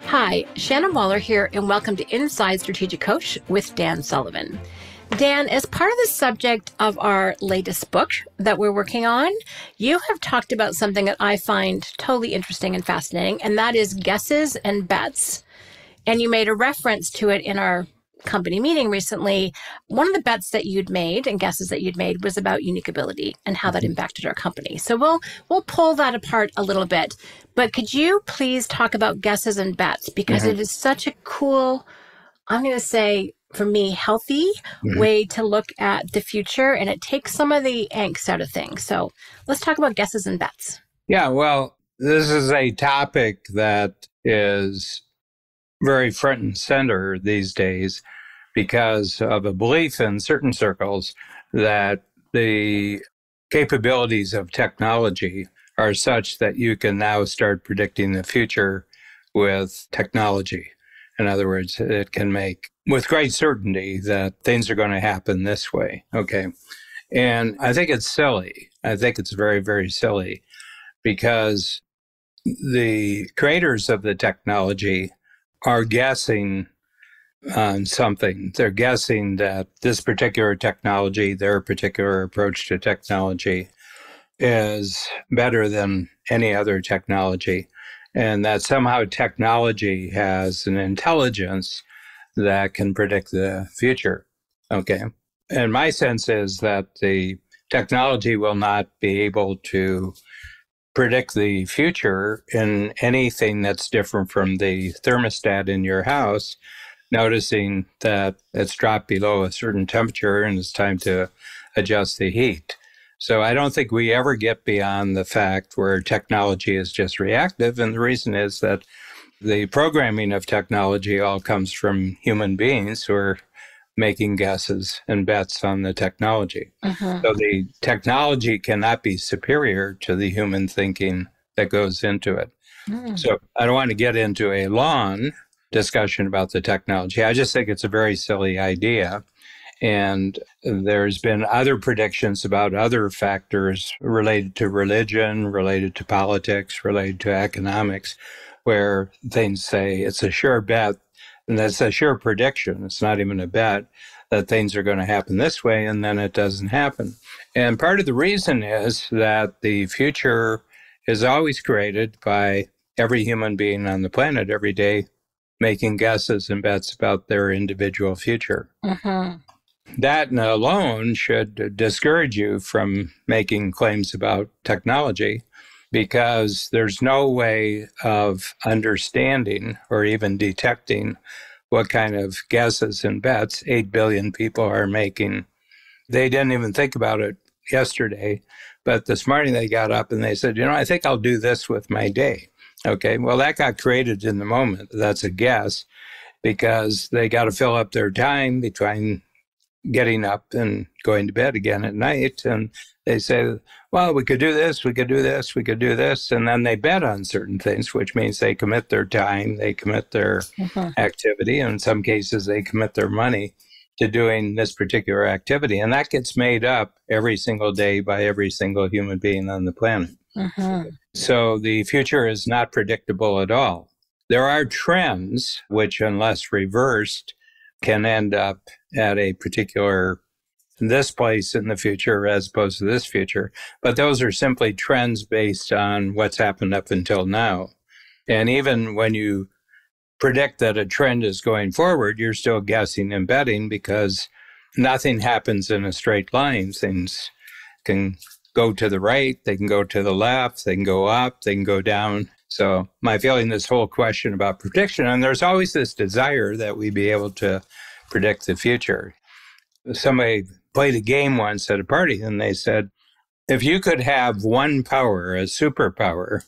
Hi, Shannon Waller here, and welcome to Inside Strategic Coach with Dan Sullivan. Dan, as part of the subject of our latest book that we're working on, you have talked about something that I find totally interesting and fascinating, and that is guesses and bets. And you made a reference to it in our company meeting recently. One of the bets that you'd made and guesses that you'd made was about unique ability and how that impacted our company. So we'll pull that apart a little bit. But could you please talk about guesses and bets? Because it is such a cool, I'm going to say, for me, healthy way to look at the future. And it takes some of the angst out of things. So let's talk about guesses and bets. Yeah, well, this is a topic that is very front and center these days because of a belief in certain circles that the capabilities of technology are such that you can now start predicting the future with technology. In other words, it can make with great certainty that things are going to happen this way. Okay. And I think it's silly. I think it's very, very silly because the creators of the technology are guessing on something. They're guessing that this particular technology, their particular approach to technology is better than any other technology, and that somehow technology has an intelligence that can predict the future. Okay. And my sense is that the technology will not be able to predict the future in anything that's different from the thermostat in your house, noticing that it's dropped below a certain temperature and it's time to adjust the heat. So I don't think we ever get beyond the fact where technology is just reactive. And the reason is that the programming of technology all comes from human beings who are making guesses and bets on the technology. So the technology cannot be superior to the human thinking that goes into it. So I don't want to get into a long discussion about the technology. I just think it's a very silly idea. And there's been other predictions about other factors related to religion, related to politics, related to economics, where things say it's a sure bet. And that's a sure prediction. It's not even a bet that things are going to happen this way, and then it doesn't happen. And part of the reason is that the future is always created by every human being on the planet every day making guesses and bets about their individual future. That alone should discourage you from making claims about technology, because there's no way of understanding or even detecting what kind of guesses and bets 8 billion people are making. They didn't even think about it yesterday, but this morning they got up and they said, I think I'll do this with my day. Okay, well, that got created in the moment. That's a guess, because they got to fill up their time between getting up and going to bed again at night. And they say, well, we could do this, we could do this, we could do this. And then they bet on certain things, which means they commit their time, they commit their activity. And in some cases, they commit their money to doing this particular activity. And that gets made up every single day by every single human being on the planet. So the future is not predictable at all. There are trends which, unless reversed, can end up at a particular this place in the future as opposed to this future. But those are simply trends based on what's happened up until now. And even when you predict that a trend is going forward, you're still guessing and betting, because nothing happens in a straight line. Things can go to the right, they can go to the left, they can go up, they can go down. So my feeling, this whole question about prediction, and there's always this desire that we be able to predict the future. Somebody played a game once at a party and they said, if you could have one power, a superpower,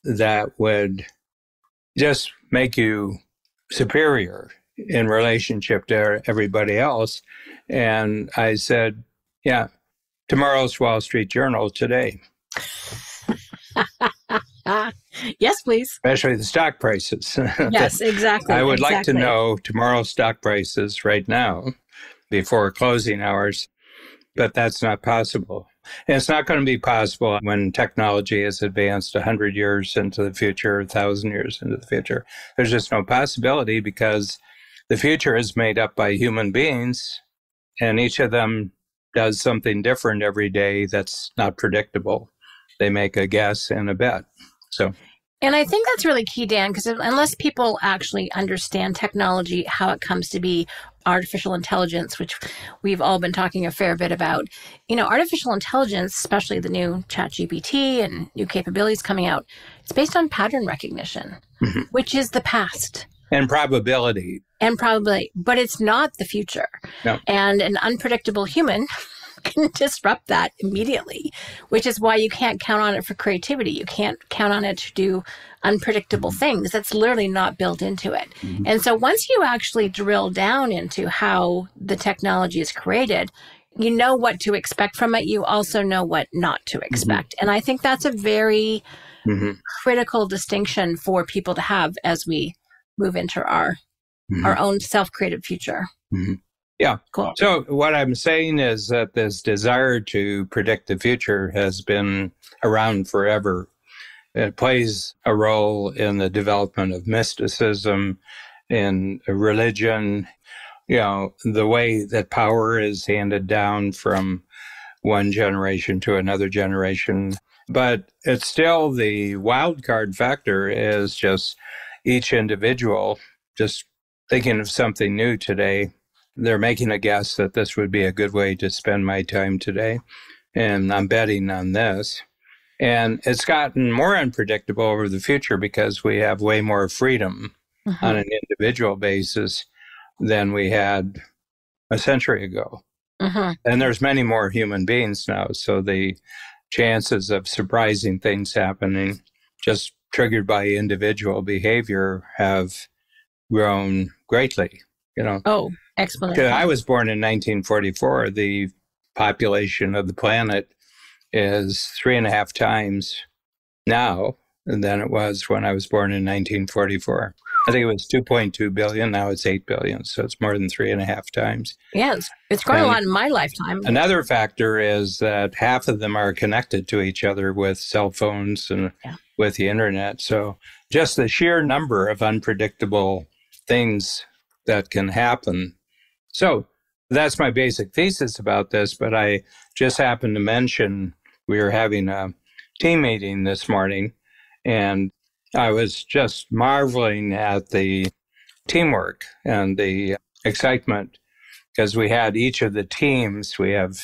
that would just make you superior in relationship to everybody else. And I said, yeah, tomorrow's Wall Street Journal today. Yes, please. Especially the stock prices. Yes, exactly. I would like to know tomorrow's stock prices right now before closing hours, but that's not possible. And it's not going to be possible when technology is advanced 100 years into the future, 1,000 years into the future. There's just no possibility because the future is made up by human beings, and each of them does something different every day that's not predictable. They make a guess and a bet. And I think that's really key, Dan, because unless people actually understand technology, how it comes to be, artificial intelligence, which we've all been talking a fair bit about, artificial intelligence, especially the new ChatGPT and new capabilities coming out, it's based on pattern recognition, which is the past. And probability. But it's not the future. No. And an unpredictable human can disrupt that immediately, which is why you can't count on it for creativity. You can't count on it to do unpredictable things. That's literally not built into it. And so once you actually drill down into how the technology is created, you know what to expect from it. You also know what not to expect. And I think that's a very critical distinction for people to have as we move into our own self-created future. Yeah. Cool. So what I'm saying is that this desire to predict the future has been around forever. It plays a role in the development of mysticism, in religion, the way that power is handed down from one generation to another generation. But it's still the wild card factor is just each individual just thinking of something new today. They're making a guess that this would be a good way to spend my time today. And I'm betting on this. And it's gotten more unpredictable over the future because we have way more freedom on an individual basis than we had a century ago. And there's many more human beings now. So the chances of surprising things happening just triggered by individual behavior have grown greatly, Oh, exponentially. I was born in 1944. The population of the planet is 3.5 times now than it was when I was born in 1944. I think it was 2.2 billion. Now it's 8 billion. So it's more than 3.5 times. Yeah, it's grown a lot in my lifetime. Another factor is that half of them are connected to each other with cell phones and with the internet. So just the sheer number of unpredictable things that can happen. So that's my basic thesis about this, but I just happened to mention we were having a team meeting this morning, and I was just marveling at the teamwork and the excitement because we had each of the teams, we have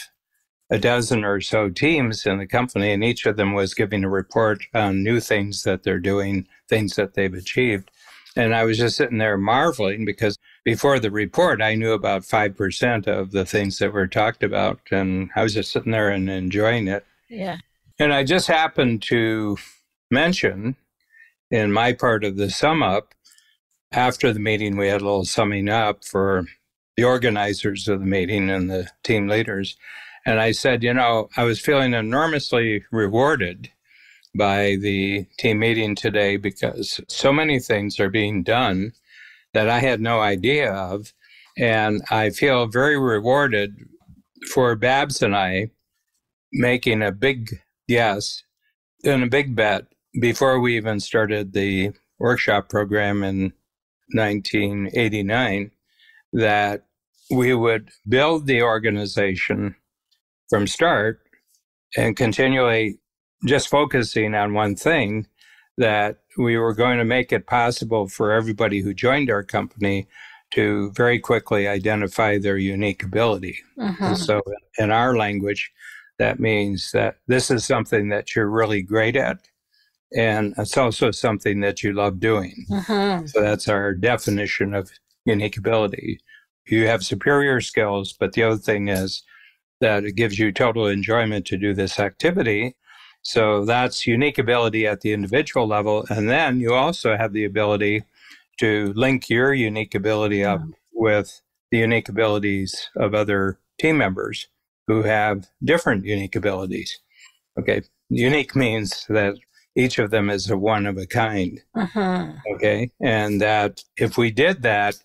a dozen or so teams in the company, and each of them was giving a report on new things that they're doing, things that they've achieved. And I was just sitting there marveling because before the report, I knew about 5% of the things that were talked about. And I was just sitting there and enjoying it. Yeah. And I just happened to mention in my part of the sum up, after the meeting, we had a little summing up for the organizers of the meeting and the team leaders. And I said, I was feeling enormously rewarded by the team meeting today because so many things are being done that I had no idea of. And I feel very rewarded for Babs and I making a big yes and a big bet before we even started the workshop program in 1989 that we would build the organization from start and continually just focusing on one thing, that we were going to make it possible for everybody who joined our company to very quickly identify their unique ability. And so in our language, that means that this is something that you're really great at, and it's also something that you love doing. So that's our definition of unique ability. You have superior skills, but the other thing is that it gives you total enjoyment to do this activity. So that's unique ability at the individual level. And then you also have the ability to link your unique ability up with the unique abilities of other team members who have different unique abilities. Okay. Unique means that each of them is a one of a kind. Okay. And that if we did that,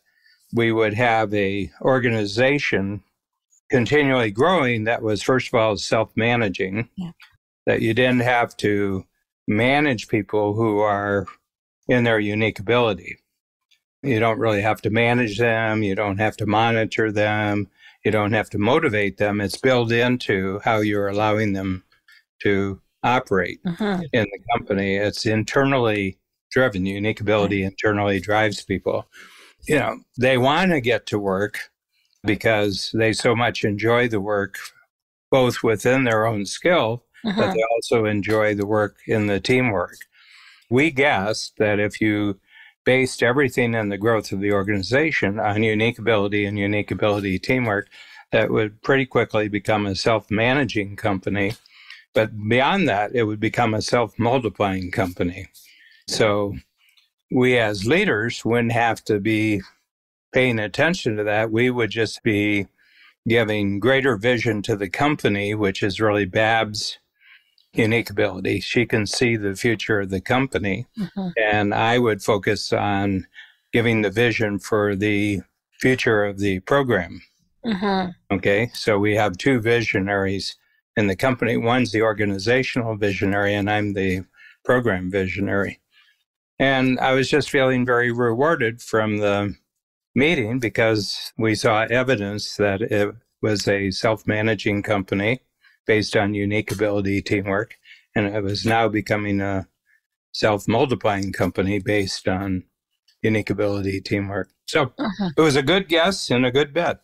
we would have a organization continually growing that was, first of all, self-managing, that you didn't have to manage people who are in their unique ability. You don't really have to manage them. You don't have to monitor them. You don't have to motivate them. It's built into how you're allowing them to operate in the company. It's internally driven. Unique ability internally drives people. They want to get to work because they so much enjoy the work, both within their own skill, but they also enjoy the work in the teamwork. We guessed that if you based everything in the growth of the organization on unique ability and unique ability teamwork, that would pretty quickly become a self-managing company. But beyond that, it would become a self-multiplying company. So we as leaders wouldn't have to be paying attention to that. We would just be giving greater vision to the company, which is really Bab's unique ability. She can see the future of the company. And I would focus on giving the vision for the future of the program. Okay, so we have two visionaries in the company. One's the organizational visionary, and I'm the program visionary. And I was just feeling very rewarded from the meeting because we saw evidence that it was a self-managing company based on unique ability teamwork, and it was now becoming a self-multiplying company based on unique ability teamwork. So it was a good guess and a good bet.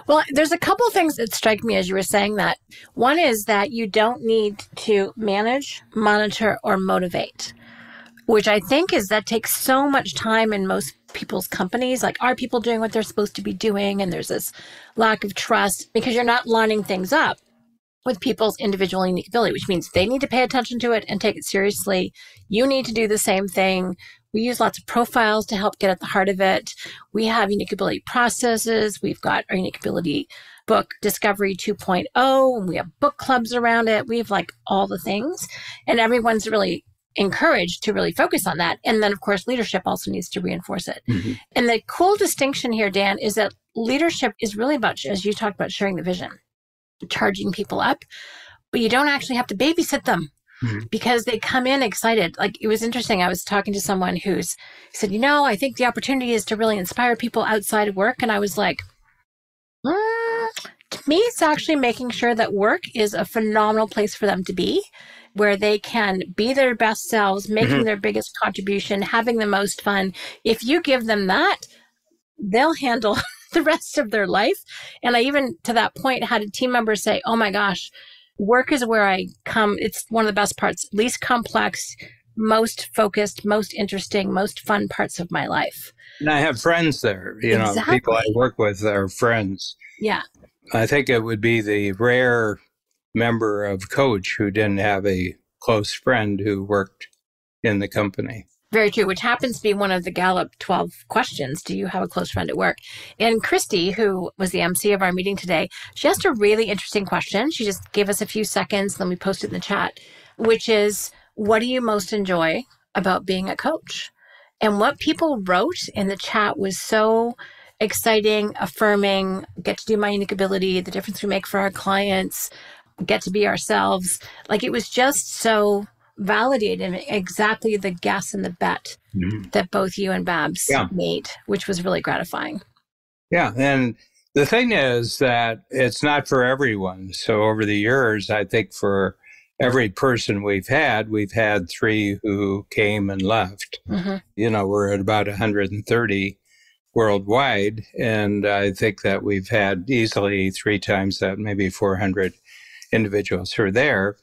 Well, there's a couple things that strike me as you were saying that. One is that you don't need to manage, monitor, or motivate, which I think is that takes so much time in most people's companies. Like, are people doing what they're supposed to be doing? And there's this lack of trust because you're not lining things up with people's individual unique ability, which means they need to pay attention to it and take it seriously. You need to do the same thing. We use lots of profiles to help get at the heart of it. We have unique ability processes. We've got our unique ability book, Discovery 2.0, and we have book clubs around it. We have like all the things, and everyone's really encouraged to really focus on that. And then, of course, leadership also needs to reinforce it. And the cool distinction here, Dan, is that leadership is really about, as you talked about, sharing the vision, charging people up, but you don't actually have to babysit them because they come in excited. Like, it was interesting. I was talking to someone who said, I think the opportunity is to really inspire people outside of work. And I was like, to me, it's actually making sure that work is a phenomenal place for them to be, where they can be their best selves, making their biggest contribution, having the most fun. If you give them that, they'll handle the rest of their life. And I even, to that point, had a team member say, oh my gosh, work is where I come. It's one of the best parts, least complex, most focused, most interesting, most fun parts of my life. And I have friends there. Exactly. People I work with are friends. Yeah. I think it would be the rare member of Coach who didn't have a close friend who worked in the company. Very true, which happens to be one of the Gallup 12 questions. Do you have a close friend at work? And Christy, who was the MC of our meeting today, she asked a really interesting question. She just gave us a few seconds, then we posted in the chat, which is, what do you most enjoy about being a coach? And what people wrote in the chat was so exciting, affirming, get to do my unique ability, the difference we make for our clients, get to be ourselves. Like, it was just so validated exactly the guess and the bet that both you and Babs made, which was really gratifying. Yeah. And the thing is that it's not for everyone. So over the years, I think for every person we've had 3 who came and left. We're at about 130 worldwide. And I think that we've had easily 3 times that, maybe 400 individuals who are there.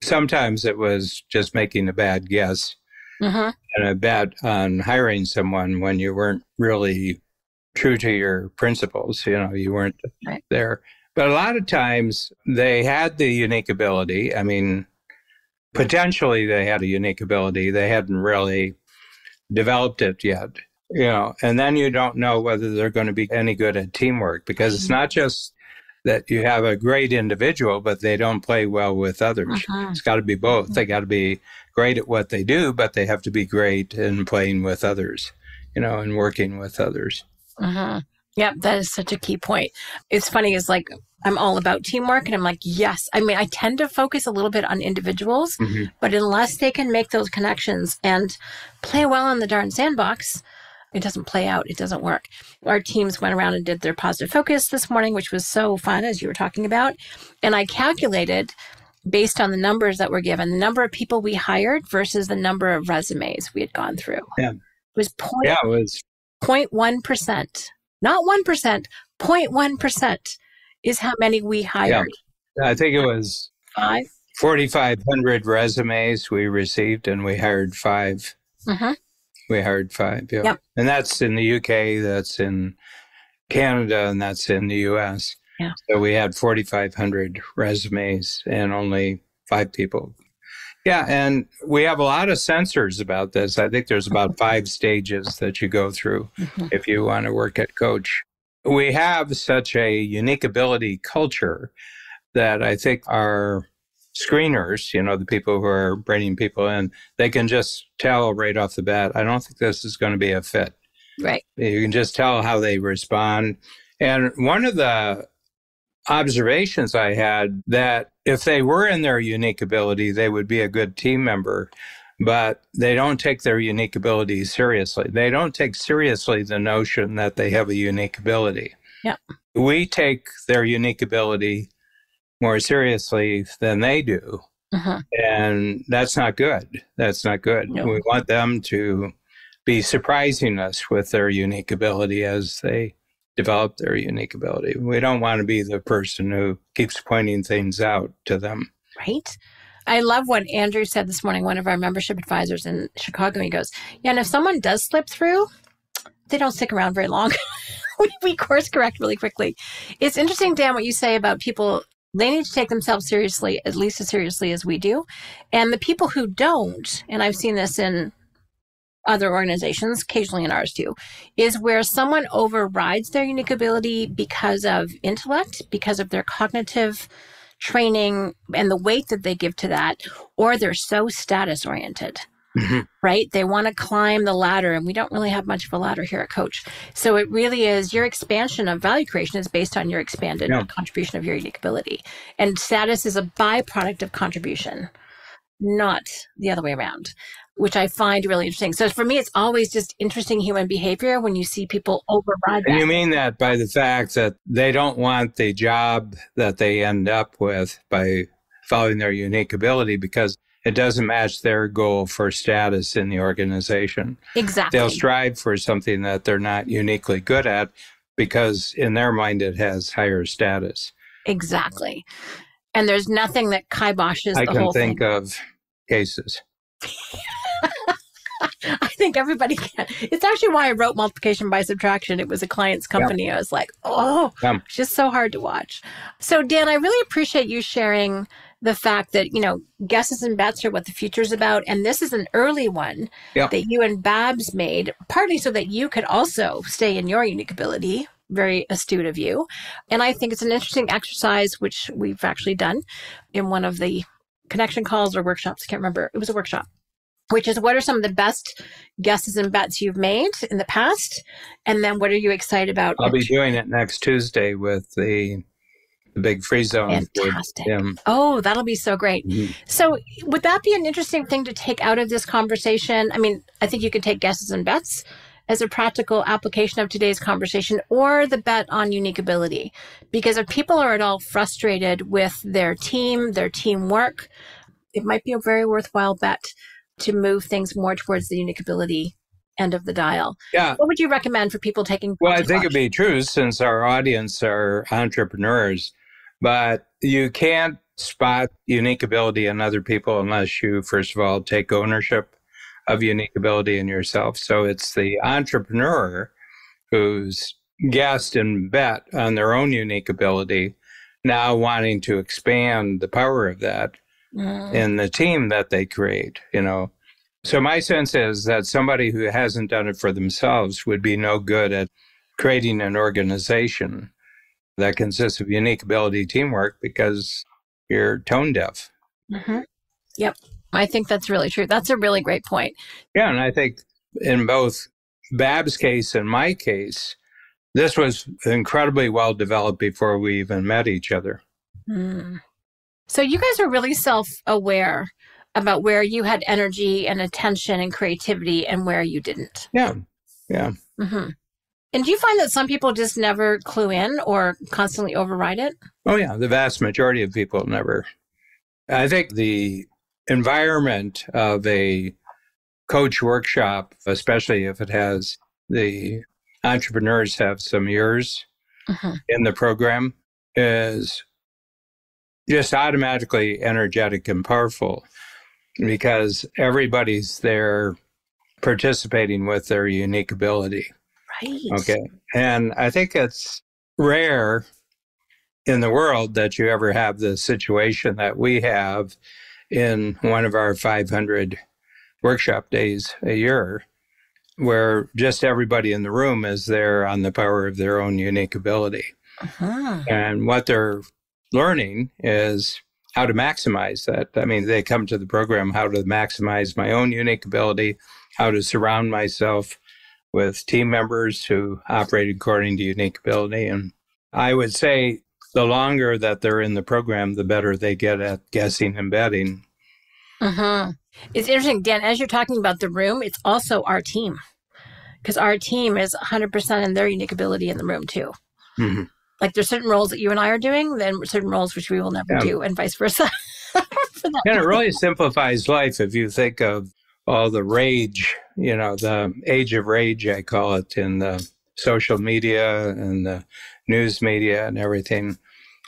Sometimes it was just making a bad guess and a bet on hiring someone when you weren't really true to your principles. You weren't there. But a lot of times they had the unique ability. I mean, potentially they had a unique ability. They hadn't really developed it yet. And then you don't know whether they're going to be any good at teamwork, because it's not just that you have a great individual, but they don't play well with others. It's got to be both. They got to be great at what they do, but they have to be great in playing with others, and working with others. Yep, that is such a key point. It's funny, is like I'm all about teamwork and I'm like, yes. I mean, I tend to focus a little bit on individuals, but unless they can make those connections and play well in the darn sandbox, it doesn't play out. It doesn't work. Our teams went around and did their positive focus this morning, which was so fun, as you were talking about. And I calculated based on the numbers that were given, the number of people we hired versus the number of resumes we had gone through. Yeah. It was Yeah, it was 0.1%. Not 1%, 0.1% is how many we hired. Yeah. I think it was 4,500 resumes we received, and we hired 5. We hired 5, yeah. Yep. And that's in the UK, that's in Canada, and that's in the US. Yeah. So we had 4,500 resumes and only 5 people. Yeah, and we have a lot of sensors about this. I think there's about 5 stages that you go through if you want to work at Coach. We have such a unique ability culture that I think our screeners, the people who are bringing people in, they can just tell right off the bat, I don't think this is going to be a fit. Right. You can just tell how they respond. And one of the observations I had, that if they were in their unique ability, they would be a good team member, but they don't take their unique ability seriously. They don't take seriously the notion that they have a unique ability. Yeah. We take their unique ability more seriously than they do. And that's not good. That's not good. No. We want them to be surprising us with their unique ability as they develop their unique ability. We don't want to be the person who keeps pointing things out to them. Right. I love what Andrew said this morning, one of our membership advisors in Chicago. He goes, yeah, and if someone does slip through, they don't stick around very long. we course correct really quickly. It's interesting, Dan, what you say about people. They need to take themselves seriously, at least as seriously as we do. And the people who don't, and I've seen this in other organizations, occasionally in ours too, is where someone overrides their unique ability because of intellect, because of their cognitive training and the weight that they give to that, or they're so status oriented, right? They want to climb the ladder, and we don't really have much of a ladder here at Coach. So it really is, your expansion of value creation is based on your expanded contribution of your unique ability. And status is a byproduct of contribution, not the other way around, which I find really interesting. So for me, it's always just interesting human behavior when you see people override that. And you mean that by the fact that they don't want the job that they end up with by following their unique ability because it doesn't match their goal for status in the organization. Exactly. They'll strive for something that they're not uniquely good at because in their mind it has higher status. Exactly. And there's nothing that kiboshes I the whole thing. can think of cases. I think everybody can. It's actually why I wrote Multiplication by Subtraction. It was a client's company. I was like, it's just so hard to watch. So Dan, I really appreciate you sharing the fact that, guesses and bets are what the future is about. And this is an early one that you and Babs made, partly so that you could also stay in your unique ability. Very astute of you. And I think it's an interesting exercise, which we've actually done in one of the connection calls or workshops. I can't remember. It was a workshop, which is, what are some of the best guesses and bets you've made in the past? And then what are you excited about? I'll be doing it next Tuesday with the big free zone. Fantastic. Oh, that'll be so great. So would that be an interesting thing to take out of this conversation? I mean, I think you could take guesses and bets as a practical application of today's conversation, or the bet on unique ability. Because if people are at all frustrated with their team, their teamwork, it might be a very worthwhile bet to move things more towards the unique ability end of the dial. Yeah. What would you recommend for people taking? Well, I think it'd be true since our audience are entrepreneurs, but you can't spot unique ability in other people unless you, first of all, take ownership of unique ability in yourself. So it's the entrepreneur who's guessed and bet on their own unique ability, now wanting to expand the power of that in the team that they create, So my sense is that somebody who hasn't done it for themselves would be no good at creating an organization that consists of unique ability teamwork because you're tone deaf. Yep. I think that's really true. That's a really great point. Yeah, and I think in both Bab's case and my case, this was incredibly well developed before we even met each other. Mm. So you guys are really self-aware about where you had energy and attention and creativity and where you didn't. Yeah. Yeah. Mm-hmm. And do you find that some people just never clue in or constantly override it? Oh, yeah. The vast majority of people never. I think the environment of a coach workshop, especially if it has the entrepreneurs have some years in the program, is just automatically energetic and powerful because everybody's there participating with their unique ability. Right. Okay. And I think it's rare in the world that you ever have the situation that we have in one of our 500 workshop days a year, where just everybody in the room is there on the power of their own unique ability. And what they're learning is how to maximize that. I mean, they come to the program, how to maximize my own unique ability, how to surround myself with team members who operate according to unique ability. And I would say the longer that they're in the program, the better they get at guessing and betting. It's interesting, Dan, as you're talking about the room, it's also our team. Because our team is 100% in their unique ability in the room, too. Like there's certain roles that you and I are doing, then certain roles which we will never do, and vice versa. And it really simplifies life if you think of all the rage, the age of rage, I call it, in the social media and the news media and everything,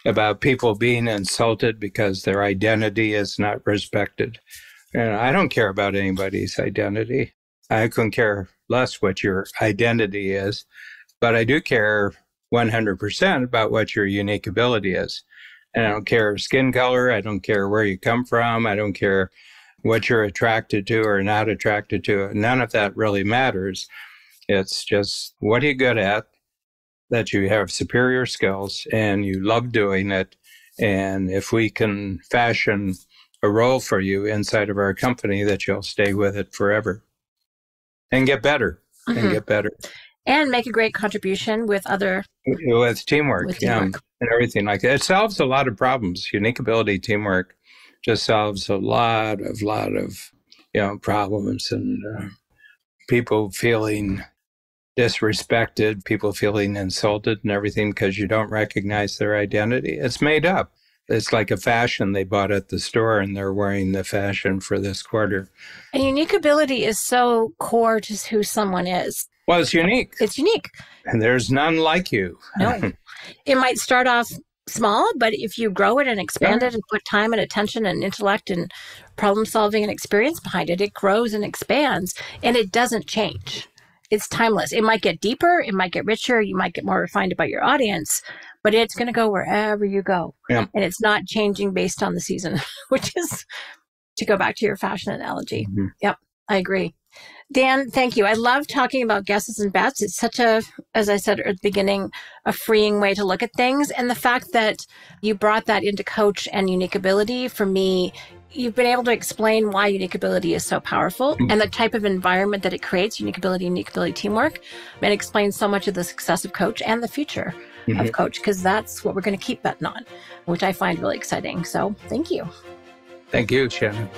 about people being insulted because their identity is not respected. And I don't care about anybody's identity. I couldn't care less what your identity is, but I do care 100% about what your unique ability is. And I don't care skin color. I don't care where you come from. I don't care what you're attracted to or not attracted to. None of that really matters. It's just, what are you good at, that you have superior skills and you love doing it. And if we can fashion a role for you inside of our company, that you'll stay with it forever and get better and get better. And make a great contribution with teamwork, and everything like that. It solves a lot of problems. Unique ability teamwork just solves a lot of problems, and people feeling disrespected, people feeling insulted and everything because you don't recognize their identity. It's made up. It's like a fashion they bought at the store and they're wearing the fashion for this quarter. And unique ability is so core to who someone is. Well, it's unique. It's unique. And there's none like you. No. It might start off small, but if you grow it and expand it and put time and attention and intellect and problem solving and experience behind it, it grows and expands, and it doesn't change. It's timeless. It might get deeper. It might get richer. You might get more refined about your audience, but it's going to go wherever you go. And it's not changing based on the season, which is, to go back to your fashion analogy. Yep, I agree. Dan, thank you. I love talking about guesses and bets. It's such a, as I said at the beginning, a freeing way to look at things. And the fact that you brought that into coach and unique ability, for me, you've been able to explain why unique ability is so powerful and the type of environment that it creates, unique ability teamwork, and explains so much of the success of coach and the future of coach, because that's what we're going to keep betting on, which I find really exciting. So thank you. Thank you, Shannon.